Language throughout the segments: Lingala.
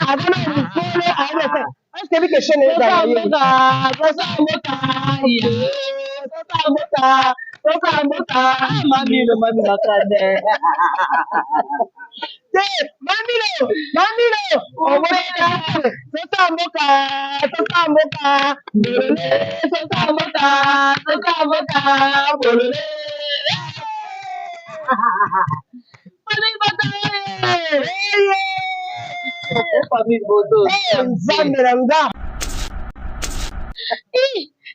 Adana mukolo ayebe. Est-ce que quelque chose est dans le Mamilo bakade. Mamilo. Omwena. Sotamboka. Bolole. Sotamboka. Bolole. Famille Bodo. Nzambe.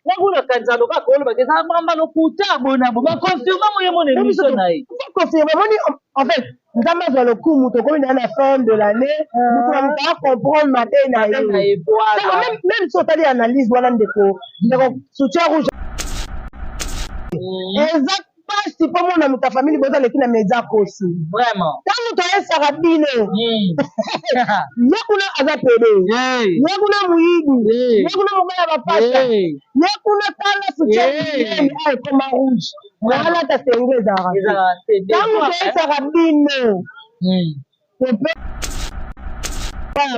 Nakuna kanzalo ka kolo ba kesa mamba no kuta bona bo ba confirma mo yemo ne mission na yi. Confirma moni en fait nzamba za le coup muto comme dans la fin de l'année nous va comprendre matin na yi. Même si on t'a dit analyse voilà ndeko soutien rouge. Exact. Si pas mon ami ta famille boza le kina média aussi vraiment tant to esa rabino yakuna azapede yakuna muyidu yakuna mugaya bapata yakuna tala sucheni ay comme rouge wala ta sengeza tant to esa rabino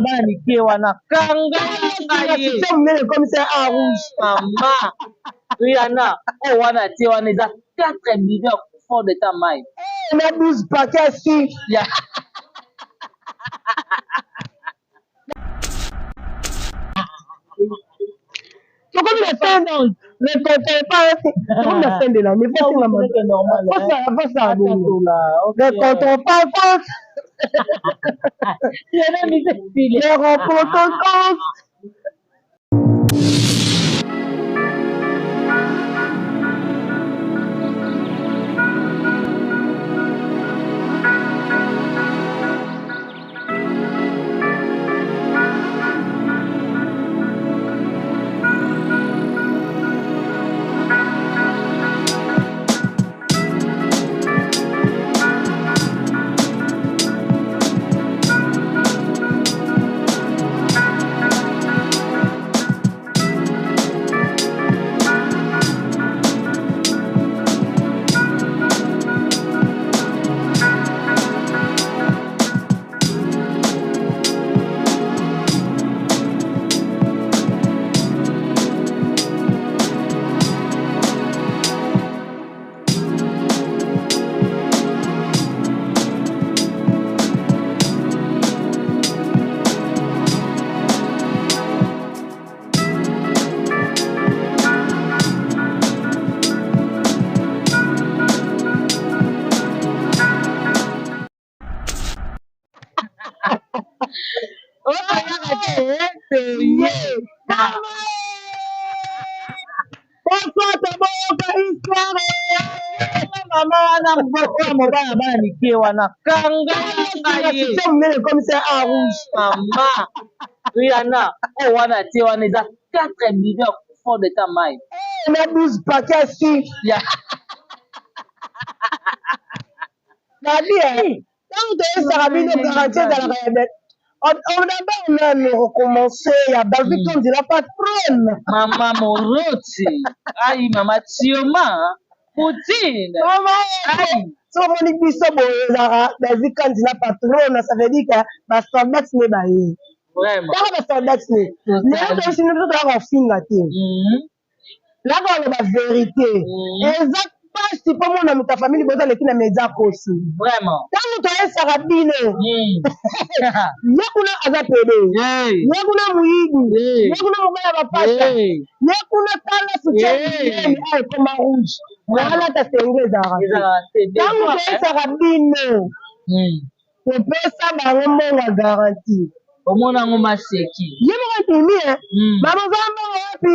bani kewa na kanga ye comme ça à rouge mama Rihanna oh wana ti wana za 4 millions for the time mai na 12 paquets si ya so comme la fin le compte pas comme la fin de l'année faut que c'est normal faut ça le compte pas il y a des style les reporters mobile bani kewa na kanga ye comme ça à rouge mama Rihanna oh wana ti wana za 4 millions for the time mai na 12 paquets si ya Nadi tant de sarabino garantie dans la réalité on a même recommencé il y a David comme dit la patronne maman Moroti aïe maman Tioma Poutine aïe so moni biso boye David quand dit la patronne ça veut dire que ba standard ne ba ye vraiment ça ba standard ne aussi nous doit finga te là dans la vérité exact pas si pas mon ami ta famille boza le kina média aussi vraiment tant to esa rabino yakuna azapede yakuna muyidu yakuna mugaya bapata yakuna tala sucheni ay comme rouge wala ta sengeza tant to esa rabino to pesa bango monga garantie omona ngo maseki yemo katimi baba zamba wapi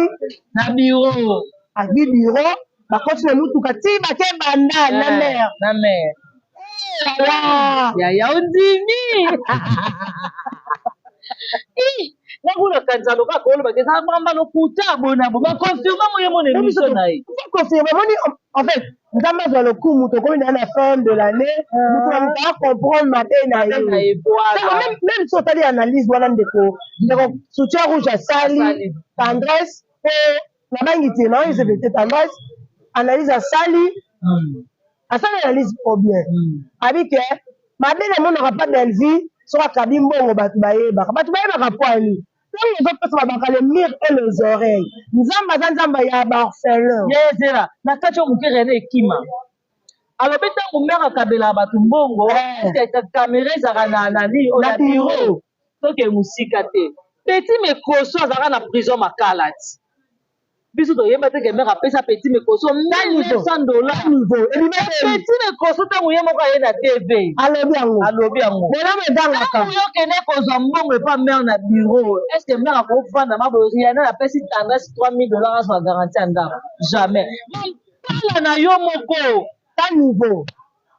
na bureau a bureau bakoti na mutuka ti bake banda na mer ya undimi nakuna kanzalo ka kolo ba kesa mamba no kuta bona bo ba confirma mo yemo ne mission na yi confirma moni en fait nzamba za le coup muto comme dans la fin de l'année nous va comprendre matin na yi même si on t'a dit analyse voilà ndeko soutien rouge à sali tendresse na bangi ti na ils étaient tendresse analyse à sali à ça analyse au bien avec ma belle mon n'aura pas d'envie soit akabi mbongo bato bayebaka poani donc ezopesa babaka le mire et les oreilles nzambe aza nzambe ya baorphelin yezela na kati oyo moke René Ekima alobi ntango mare akabelaka bato mbongo kamera ezalaka na biro soki mosika te petit mekoso azalaka na prison makala ti biso toyeba te ke mare apesa petit mekoso $1,200 petit mekoso ntango ye moko aye na tv alobi yango ntango yo okende kozwa mbongo epa mare na biro estce mare akofanda maboyana apesi tendresse $3,000 azwa garanti ya ndako jamais mpala na yo moko ta niveau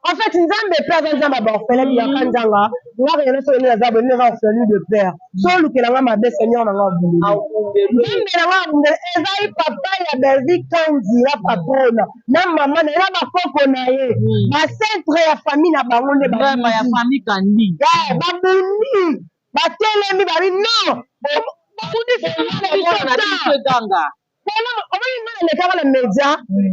en fait nzambe pe aza nzambe ya baorphelin biyaka nzanga ngaka yana so yenela aza bonene eza orphelin de père so olukelanga mabe seigneur nanga abundeli nzambe nanga abundeli ezali papa ya Belvique Kanzira patrona na mama na ye na bakoko na ye bacentre ya famille na bango nde ya famille kandi babundi batelemi babi non omoni nga elekaka na média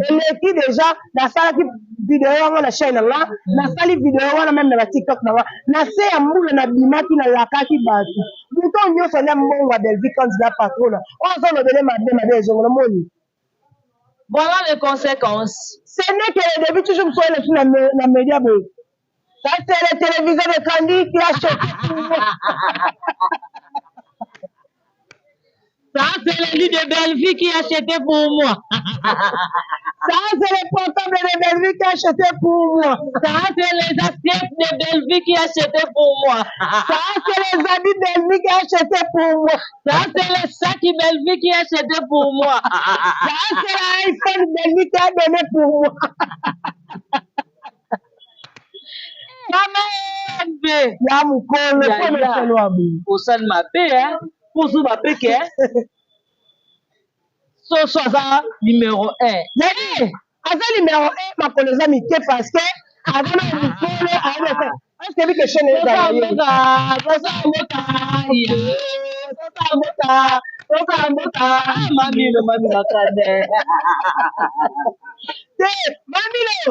eleki déjà nasalaki video yango na chaîne nanga nasali video wana meme na batiktok nanga na se ya mbula na bimaki nalakaki bato buto nyonso nde mbongo ya Belvique Kanzira patrona oyo azolobele mabe ezongola moni voilà les conséquences ce n'est que le début toujours so eleki na média boye ça c'est le téléviseur de Kandi qui a choqué ça, c'est le lit de Belvique qui a acheté pour moi. Ça, c'est le portable de Belvique qui a acheté pour moi. Ça, c'est les assiettes de Belvique qui a acheté pour moi. Ça, c'est les habits de Belvique qui a acheté pour moi. Ça, c'est le sac de Belvique qui a acheté pour moi. Ça, c'est l'iPhone de Belvique qui a donné pour moi. Ya mukolo, pour ça ma paix, hein. Pour ça ma paix, so aza numéro 1. Aza numéro 1, ma connaissance mike parce que aza na mukolo, est-ce que que chaîne Mamilo makande. Mamilo,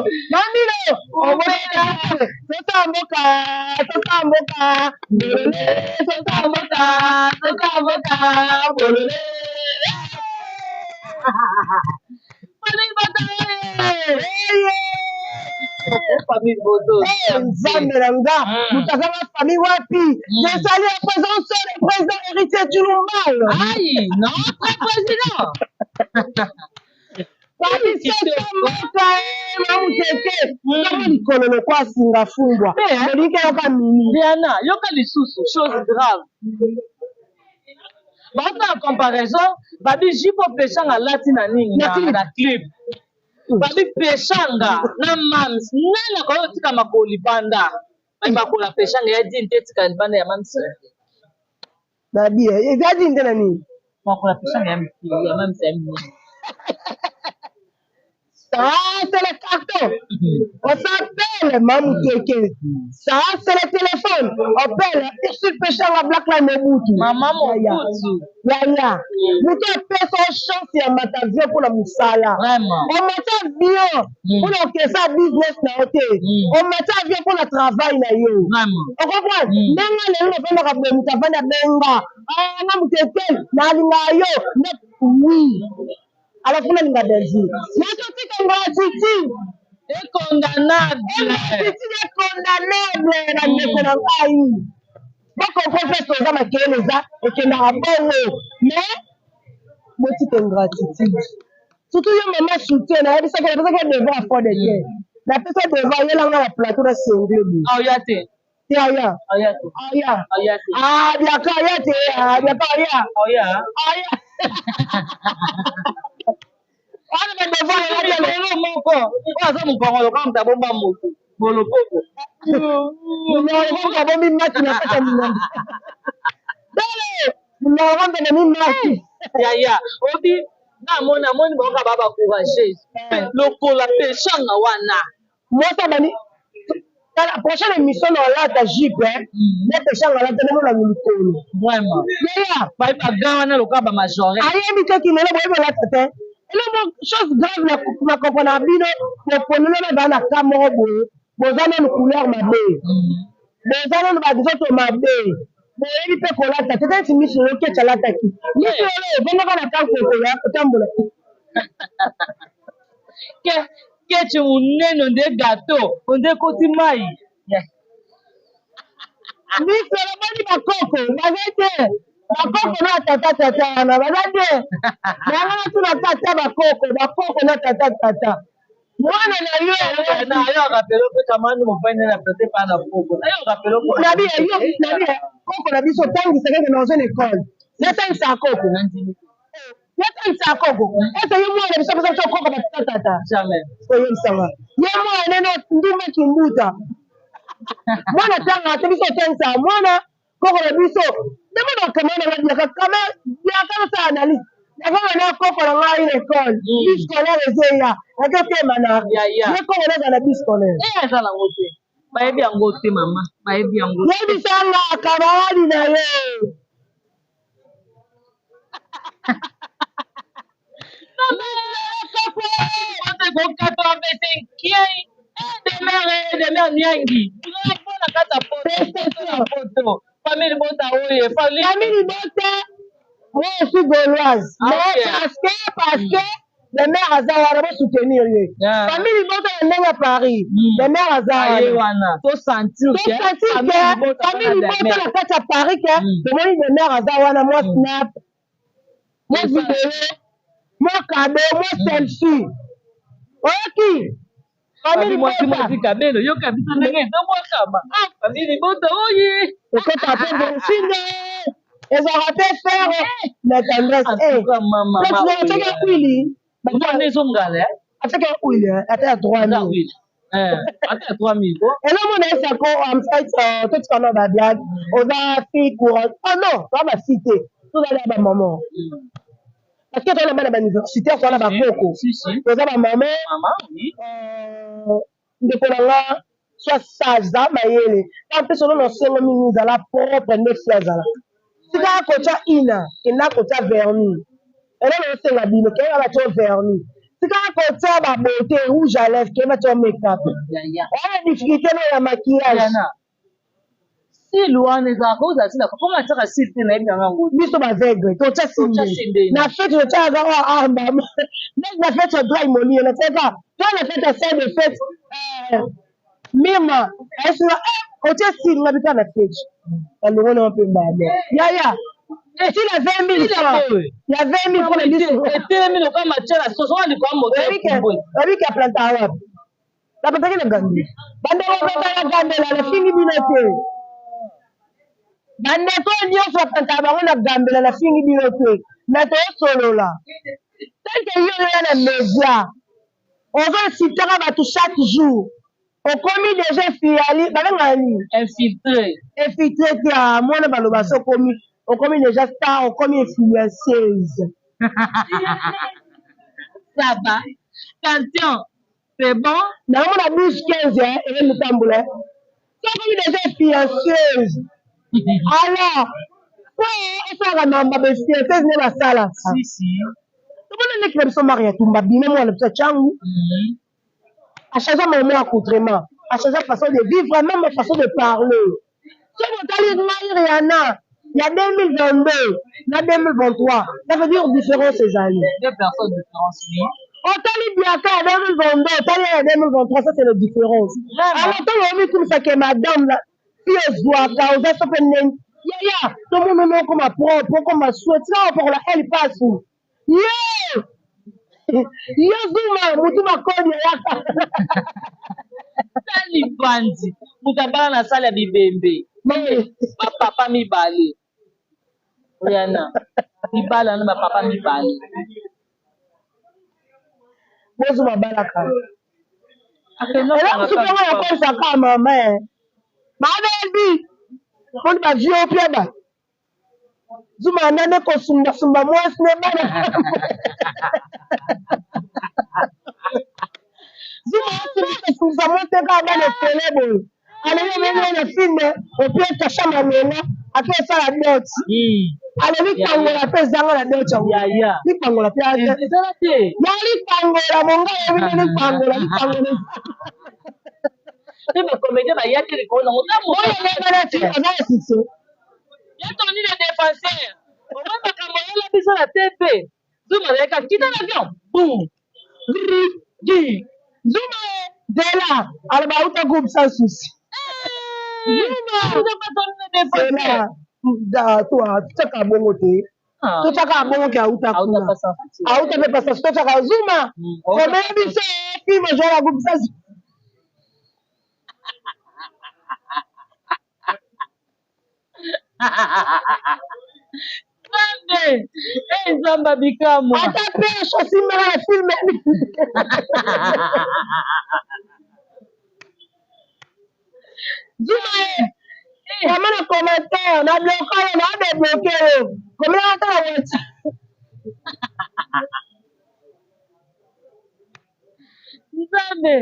nzambe na nga moto azanga famille wapi nasali ya présence le président héritier Djulumbal notre président mamuteke likolo lokwa asinga fumbwa olike yoka mini Diana yoka lisusu chose grave bata comparaison babi jipo peshanga lati na nini na clip babi peshanga na mams nana ko tika makoli banda bakola peshanga ya din tetika banda ya mams babi ya din tena nini bakola peshanga ya mams ya mini ça c'est le carton on s'appelle Mamuteke ça c'est le téléphone on appelle Ursule Peshanga Black Line Mobutu maman Mobutu yaya mutu apesa chance ya matavio mpona mosala omata avion mpona okesa business na yo te omata avion mpona travail na yo okoprendre ndenge lelo nafandaka boye mutu avandi abenga nga Muteke nalinga yo oui alors vous n'avez pas d'asile. Mais c'est ingratitude. Et condamnable. Ingratitude est condamnable. La méconnaissance a eu. Donc on peut faire ça avec les gens et que n'a pas mais petite ingratitude. Surtout les mamans soutiennent. Elle dit ça qu'elle devrait avoir des gains. La personne devrait aller dans la plateau de Saint-Denis. Ah yate. Aya. Ah bien quand yate. Ah bien quand ya. Aya. Wana badevant ya lelo moko oza mukongolo kama mtabomba moto bolopoko mnaomba bombi mati na kata mingi dale mnaomba na mimi mati ya obi na moni boka baba courageuse lokola peshanga wana moto bani la prochaine émission on l'a jupe ne peshanga la tellement la mikolo vraiment ya ba gawa na lokaba majoré ayebi te kinelo boyeba la tete une chose grave na comprendre bino pour na bana ka moko boye boza na couleur mabe Bozana no bagizoto mabe. Boyebi pe kolata tete ti miso yo ke chalata ki. Miso yo vena kana kanko ya kotambola. Que tu munene onde gâteau, onde koti mai. Miso yo bani bakoko, bazete. Bakoko na tata wana bazete. Nanga tu na tata bakoko na tata. Mwana na yo na yo rappelo pe kamani mo fanya na pete pa na poko. Na yo rappelo ko. Na bi koko na biso tangi sekeke na zone école. Na tangi sa koko. Na tangi sa koko. Ese yo mwana biso biso koko ba tata. Jamais. Oyo msanga. Yo mwana no nduma kimbuta. Mwana tanga te biso tangi sa mwana koko na biso. Ndema na kamana na kama ya kama sa analyse. Nakama na koko na ngai na école. Bis scolaire ezeya. Akate mana. Ya koko na bis scolaire. Eza la ngote. Bayebi yango te mama. Bayebi yango. Yebisanga kabali na ye. Famille Bota, oui, famille Bota, moi je suis gauloise. Mais parce que le maire Azawara va soutenir lui. Famille Bota est à Paris. Le maire Azawara. Faut sentir que famille Bota est à Paris que le maire Azawara, moi snap, moi vidéo, moi cadeau, moi selfie. Ok. Famille Bota. Cabelo, yo kabisa ndenge ndomwa kama. Famille Bota, oye. Écoute, après de Chine. Ils ont raté faire la tendresse. Eh, maman. Tu as fait un huile. Maman, on est son gars, hein? Tu as fait un huile. Attends, à 3 000. Attends, 3 000. Et là, mon est ça qu'on en fait, tout ce qu'on a dans la on a fait courant. Oh non, on va citer. Tout à l'heure, maman. Parce que tu as la université, tu as la coco. Si, si. Tu as la maman. Maman, oui. De Kolanga, soit sage, mayele. En plus, on a un minutes à la propre 9 ans. Si tu as un côté ina, il n'a côté vernis. Et là, on a un bino, qui va être vernis. Si tu as un côté à beauté rouge à lèvres, qui va être make-up. On a une difficulté dans le maquillage. Si loin les arroses, c'est la comment tu as cité na bien ngo. Biso ba vegue, to cha sinde. Na fête de cha ga ah maman. Na fête de dry money, na teka. Toi na fête de scène de fête. Mima, est-ce que o cha sinde na bika na fête. Alors on a un peu mal. Ya. Et si la 20 000 francs. Il y a 20 000 francs de biso. Et 20 000 comme matcha, ce sont les comme moto. Avec la plante arabe. La plante qui est gambie. Bande wa gambie la fini binote. Bandeko nyonso bakanta bango na gambela na fingi bino te na tosolola tanke yo ya na média ozositaka bato chaque jour okomi déjà fiali babengani infiltré te ya mwana baloba so okomi déjà star okomi influenceuse. Ça va. Attention, c'est bon. Naomona bouche 15 ere mutambula so okomi déjà influenceuse. Alors, pourquoi on a un bestie, c'est une basala. Si, si. Comment on est que nous mariés, tout m'a bien, moi, le petit changou. À chaque fois, mon accoutrement, à chaque façon de vivre, même ma façon de parler. Si vous allez marier Rihanna, il y a 2022, il y a 2023, ça veut dire différence ces années. Deux personnes différentes, oui. Otali Biaka en 2022, Otali en 2023, ça c'est la différence. Alors, quand on met tout ça que madame là, si on voit quand on a ça fait ya tout le monde comme ma propre comme ma souhaite ça pour la elle passe yo zuma mutu makoni yaka tali bandi mutabana na sala bibembe ba papa mibale Rihanna mibala na ba papa mibale bozo mabalaka alors tu peux voir quoi ça comme maman baby on va jouer au pied bas zuma nane ko sumba moi ce n'est pas zuma sumba moi c'est pas dans le célèbre allez même le film au pied ta chambre là après ça la dot allez vite pangola pe zanga la dot ya vite pangola pe ya vite pangola monga vite pangola Pe ba comédien ba ya te ko na ngota mo. Oya ngana ti ana sisi. Ya to ni le défenseur. Au moins makambo ya la biso la TV. Zuma leka kita l'avion. Boum. Zuma Dela alaba uta groupe sans souci. Zuma uta pas ton défenseur. Da toi tutaka bongo te. Tutaka bongo ke auta kuna. Auta pe pasa tutaka Zuma. Kome biso film jo la groupe sans Zamba bikamo. Ata pe chosi mara film. Zuma comment le commentaire na bloqué na débloqué. Comment ata la wati. Nzambe.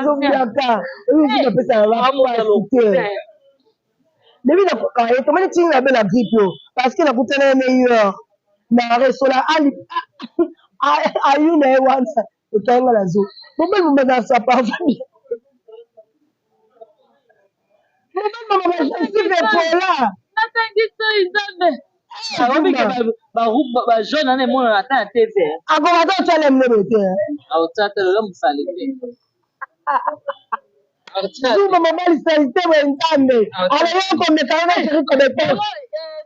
Nzambe pesa la Devi na kukaye tomani tinga be na grippe parce que na kutana meilleur na resola ali ayu na ewansa utanga lazo bombe bombe na sa parfum bombe bombe je suis de pola natangi so Nzambe abika ba jaune ane mona ata na TV akoma to chale mnebete au tata lo msalite Zuma mobali salite we Nzambe ala yoko mekana shiri komete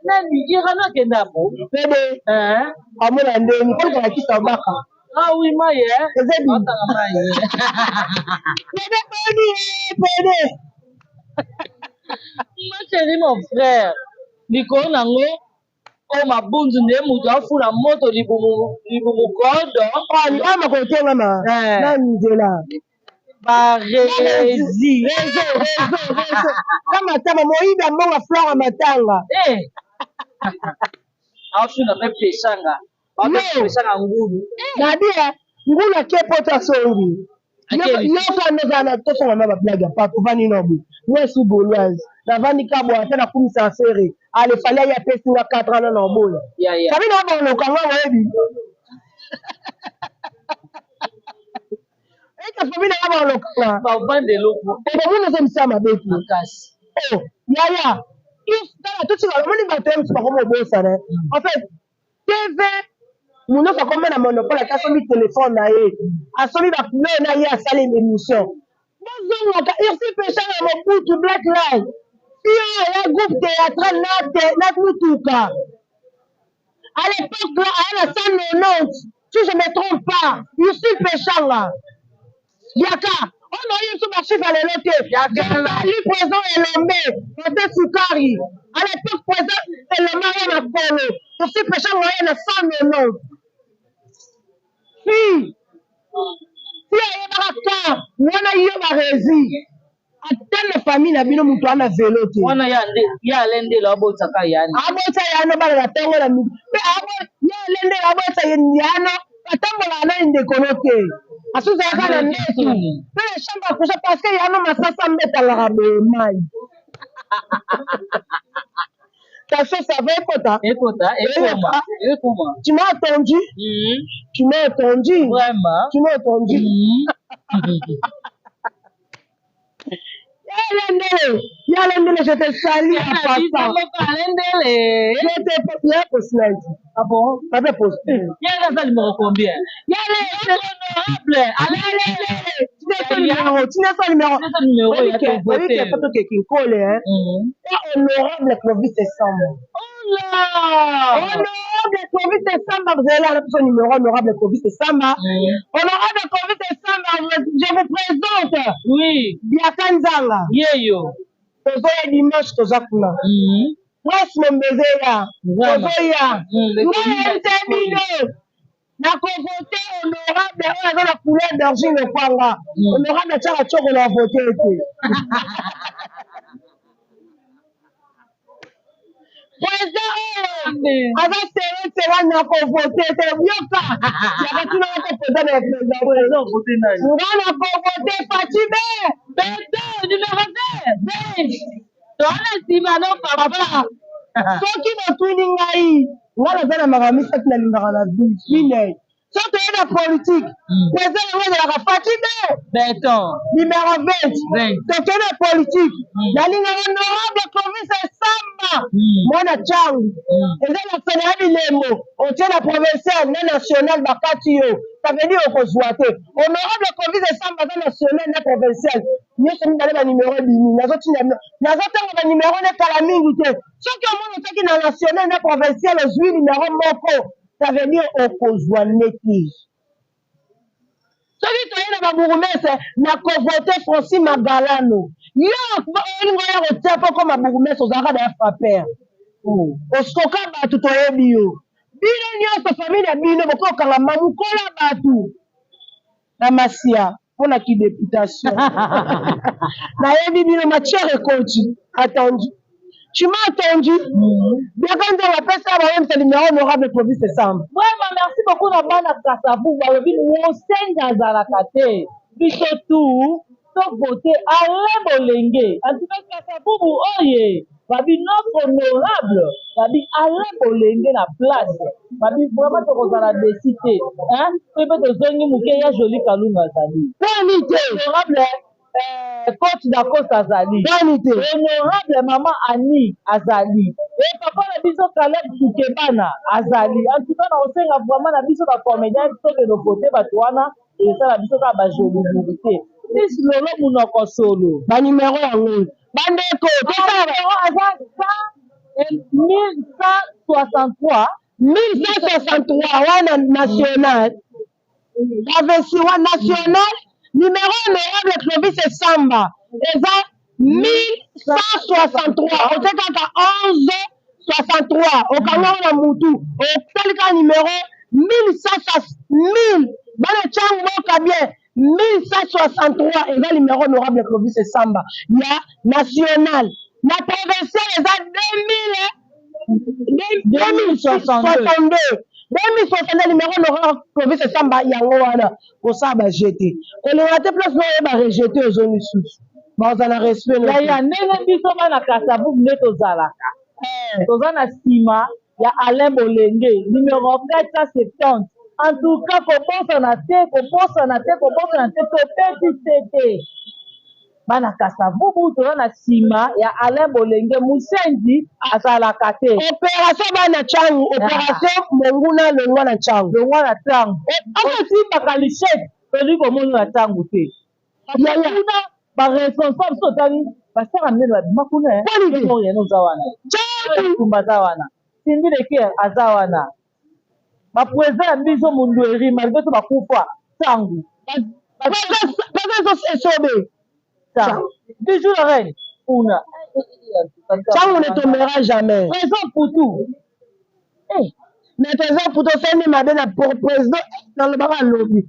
nani irana kenda bo bebe amona ndeni kwa kana kisa baka ah oui maye ezebi atanga maye bebe bebe ma chérie mon frère likolo nango o mabunzu nde mutu afula moto libumu kodo ama kotenga ma na nzela barezi rezo kama tama moyibi ambonga flora matanga afuna pe peshanga peshanga ngulu nadia ngulu akepoto asongi yofandozana tosonga na bablage ya pato vani nobu mwesi boloise navandi kabwa ata nakumisa afere alefali ayi apesinga 4 ans na obola sabi na baolokanga oyebi ekafamina nga baolokanga bavandeloko ebomuna ezomisa mabetu yaya tala totika omoni bato yemusu bakomobosana en fait tv munoko akoma na monopole ati asombi telefone na ye asombi bakilo na ye asali émission bozongaka ursi pesha na mobutu black line fio ya groupe théâtral na mutuka à l'époque là aya na 190 si je me trompe pas ursi peshanga yaka ono oyo so bachiffre lelo te ali présent elombe ote sukari à l'époque présent elombe aya na kolo ursi peshanga oyo na 190 si ayebaka ka wana yo barezi ata na famille na bino moto wana velo te wana ya alendelo abotaka yani abota yano bana na ntango na midi mpe ya alendelo abota yano atambolaka na indekono te asuzalaka na ndetu mpe na chambre akusha parce que yano masasa mbetalaka boemai ta chose ça va ekoma tu m'as attendu tu m'as attendu vraiment tu m'as attendu Yalendele, je te salue en passant. Je te pose là. Ah bon? Ça fait poste. Y'a ça numéro combien? Honorable. Allez. Tu n'as pas numéro. Il y a ton voté. Il y a pas qui colle. Honorable Clovis Samba. Honorable Clovis Samba. Vous avez là son numéro. Honorable Clovis Samba. Honorable Clovis Samba. Je vous présente. Oui. Biakanzanga. Yeyo. Tozoya dimanche tozakuna. Prince Mombezeya. Tozoya. Ntemino. Nakovote honorable oyo aza na couleur d'origine ekwanga. Honorable atiaka tshoko na vote ete. Président oyo aza sere nakovote ete yoka. Yakatina ate président na président oyo. Nga nakovote Fatime. Beto numéro 2. Toana nsima no papa. Soki botuni ngai nga naza na makambo misatu nalingaka na vie fine Surtout la politique. Président de la fatigué. Numéro 20. Donc la politique. La ligne honorable province Samba. Mwana Changu. Et là, la Sénat Lemo. On tient la provinciale, la nationale, Bakatio. Ça veut dire qu'on soit. Honorable province Samba, la nationale, la provinciale. Nous sommes dans le numéro 10. Nous avons le numéro de Calamité. Ce que nous avons dans la nationale, la provinciale, le numéro Moko. Ça veut dire qu'on soit neti. Celui qui est dans la bourgmestre, n'a qu'à voter Francis Magalano. Yo, il va y avoir comme un bourgmestre aux arrêts d'un frappeur. Au stoka batu to ebio. Bino nyonso famille ya bino boko kanga mamukola batu. Na masia pour la qui députation. Na yebi bino ma chère coach attendu. Tu m'as attendu? Bien quand on appelle ça, c'est le numéro honorable province de Samba. Vraiment, merci beaucoup d'avoir la Kassabou. Vous avez vu, on s'est dans la kate. Puis surtout, tout voter à l'Ebolenge. En tout cas, Kassabou, oye. Babi notre honorable. Babi à l'Ebolenge la place. Babi vraiment, tu as la décité. Hein? Peut-être que Zongi Moukeya Joli Kalunga Zali. Honorable. Coach d'Acosta Azali. Honorable maman Annie Azali. Et papa na biso Caleb Tukebana Azali. En tout cas, on sait vraiment na biso ba comédien to que nos côtés batouana et ça la biso ka ba joli vérité. This lolo munoko solo. Ba numéro yango. Bandeko, to ça numéro azali 1163 1163 wana national. Avesiwa national. Numéro honorable Clovis et Samba. Et ça, 1163. On sait qu'à 1163. Au Kanga, on a Moutou. Au tel numéro 1100. Dans le Tchang, on bien. 1163. Et ça, numéro honorable Clovis et Samba. Il y a national. La provinciale, et ça, 2062. 2062 numéro honorable province de Samba yango wana ko sa ba jeter ko le rater place no ba rejeter aux zones sous ba za na respect ya ya nene biso bana Kasabu neto zalaka tozana sima ya Alain Bolenge numéro 470 en tout cas ko posa na te to petit tete bana Kasavu tozana sima ya Alain Bolenge Musendi azalaka te opération bana changu opération monguna longwa na changu ati bakalishet peli komono na changu te kuna ba responsable sotani basara mnene babima kuna yeno zawana kumba zawana Sindi Leker azawana ba président biso mundu eri malgré to bakufa changu pas sobe Bijou la reine, Ouna. Ça, on ne tombera jamais. Raison pour tout. Mais raison pour tout, c'est une madame pour président dans le bar à lobby.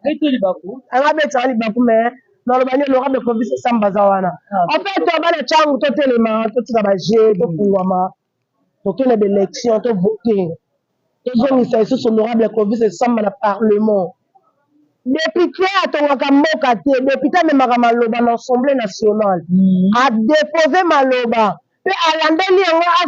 Et tout le bakou. On va mettre ça, mais dans le bagnole, on aura de province sans bazawana. En fait, on va le tchang, tout élément, tout ça va gérer, tout pouvoir, tout une élection, tout voter. Tout ça, c'est sous honorable province sans le parlement. Député à Tongaka Moka, député même à Maloba dans l'Assemblée nationale, a déposé Maloba. Et à l'année,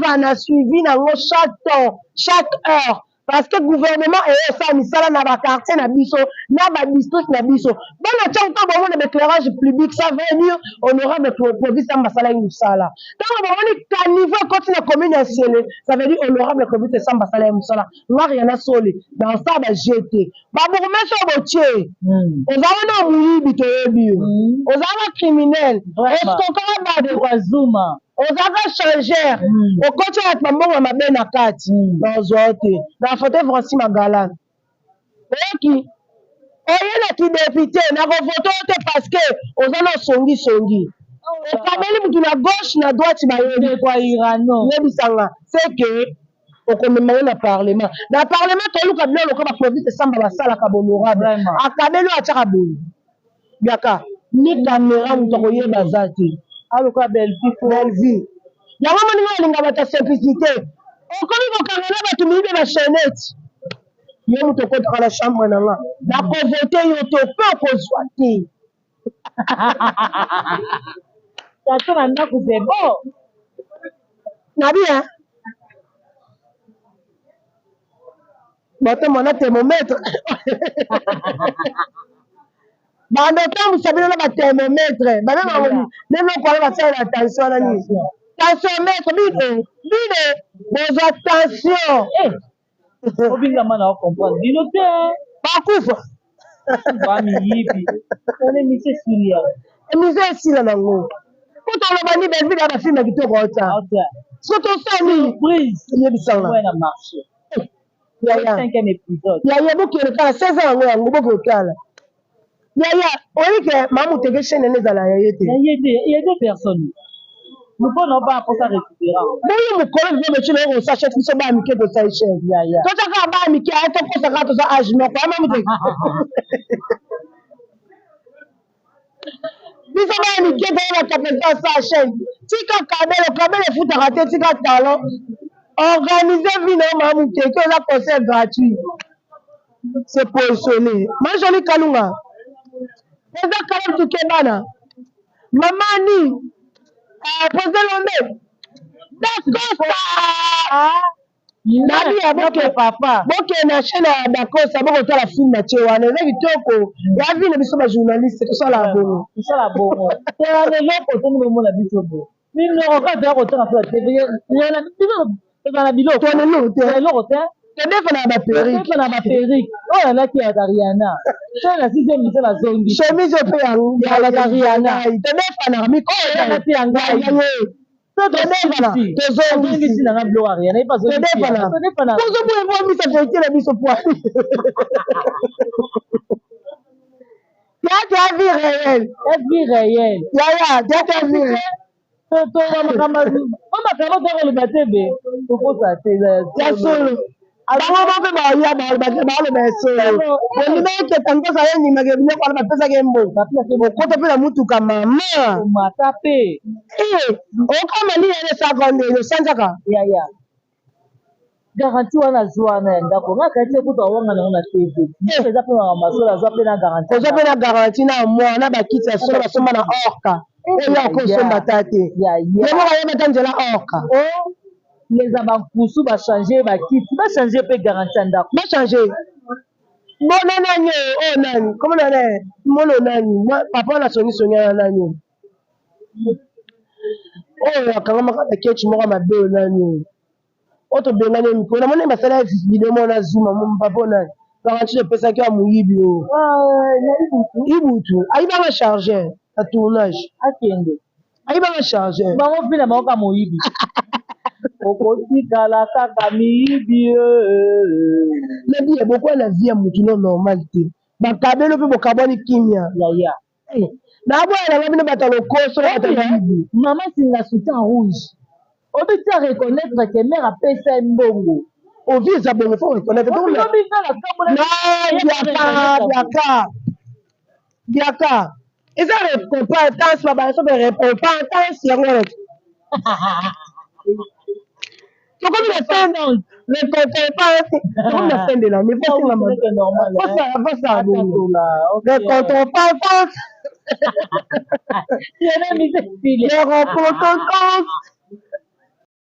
on a suivi chaque temps, chaque heure. Parce que le gouvernement est ça, misala na ba quartier na biso, na ba district na biso. Bon na tchang pas bon d'éclairage public, ça veut dire honorable province à Masala Moussala. Donc on est qu'à niveau quand la commune est scellée, ça veut dire honorable province à Masala Moussala. Noir rien à soli. Dans ça ba jeté. Ba vous remettre sur botier. On va on mourir bitoyebi. On va criminel. Est-ce qu'on va ba de Wazuma? On va changer. On continue à être maman ma belle na kati. Dans zote. Dans photo Francis Magalan. Ok. Oye na ki député na ko photo te parce que on a songi. On kabeli mutu na gauche na droite ba yé kwa irano. Yebisanga. C'est que au commémorer le parlement. Dans le parlement, tout le monde a la province de Samba Basala Kabonora. A Kabelo a Tchabou. Yaka. Ni caméra ou toye bazati. Alors quoi belle vie. Il y a vraiment une linga simplicité. On connaît vos caméras, tu me dis la chaînette. Il y a un peu de la chambre. La pauvreté, il y a un peu pour soigner. Ça c'est bon. Nabi, hein? bato mona thermomètre bando otambwisa bino na bathermomètre bana bamoni neno kwala basala na tension na nini tensiomètre bino bozwa tension obingama na ocomprendre bino te bakufa bamiyibi one mise silia emise esila nango po toloba ni belvile ya bafilme ya kitoko ota so tosali yebisanga na marché yaya bokende kala 16 ans yango yango bokende kala yaya oyike mamuteke chaîne ene ezala yaye te ya deux personnes mupona ba posa récupérant boyo mukolo vyo mechino yoko sachete biso ba mike to sai chef yaya totaka ba mike ato kosa ka to sa age moko ya mamuteke biso ba mike to ba kapesa sa chaîne tika kabelo futaka te tika talent organiser vino mamuteke oza concert gratuit c'est positionné majoli kalunga eza kala tuke bana mamani président Lombe dakosa nabi ya bokende na chaîne ya dakosa bokotala filme na tie wana eza kitoko ya vino biso bajournaliste tosala bongo eloko tonomona biso bo minoko kaka kotanga so tv ezala biloko eloko te todefana ya baperike oyo alaki ya Ariana so na sixième mise na zongi chemise mpe ya Ariana todefanaka mikolo alati ya ngai tozongisi nanga biloko Ariana tozoboyebomisa verité na biso poani théâtre ya vie réelle yaya théâtre ya vie réelle makambo tokoloba te be tokosa te ya solo bango mpe baya baloba ya solo ondima eketa nkosa ye ndimaka biloko wana bapesaka mbo okota mpe na mutuka mata pe okama nini ene sakonde osanzaka yaya garanti wana azwa wana ya ndako ngaka ti ekuta awanga nango na tv eza mpe masolo azwa mpe na garanti ozwa mpe na garanti na mwa na bakiti ya solo basomba na orka oyo akosomba ta te yango bayeba ta nzela orka leza bankusu bachange bakiti bachange mpe garanti ya ndako bachange bona nani oyo nani komo nani mono nani papa wana songisongi ya nani oyo akangamaka baketi moko mabe oyo nani oyo tobengani mikolo namoni basala video moko na zuma papa oyo nani garanti topesaki ya moyibi oyo ibutu ayibanga chargeur ya tournage akende ayibanga chargeur bango mpe na bango ka moyibi okotikala kaka miyibi nabi ebokuwa na vie ya motu no normal te bakabelo mpe bokabwani kimia yaya naboya nanga bino bato lokoso na bato yibi mama singa soutien rouge obiti a reconnaître ke mare apesa ye mbongo ovi eza bongo fo reconnaître biaka eza repentance babanso mpe repentance yango wana tokomi na tendance repentance tokomi na fin de l'année fosala bongo repentance repentance